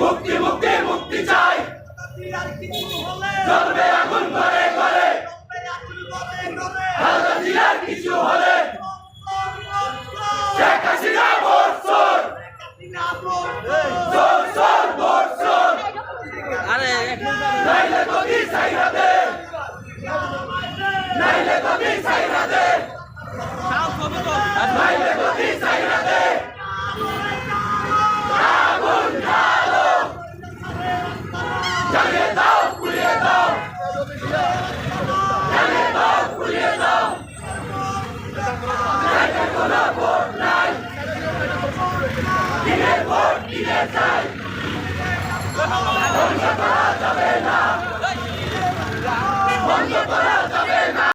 মুক্তি মুক্তি মুক্তি চাই জ্বলবে আগুন ঘরে ঘরে খালেদা জিয়ার কিছু হলে শেখ হাসিনা বর্ষর জোর সোর বর্ষর নাইলে গদি সাইরা দে নাইলে গদি সাইরা দে নাইলে গদি সাইরা দে আগুন ঢালো জ্বালিয়ে দাও পুড়িয়ে দাও জ্বালিয়ে দাও পুড়িয়ে দাও নাইলে কোনো ভোট নাই দিনের ভোট দিনে চাই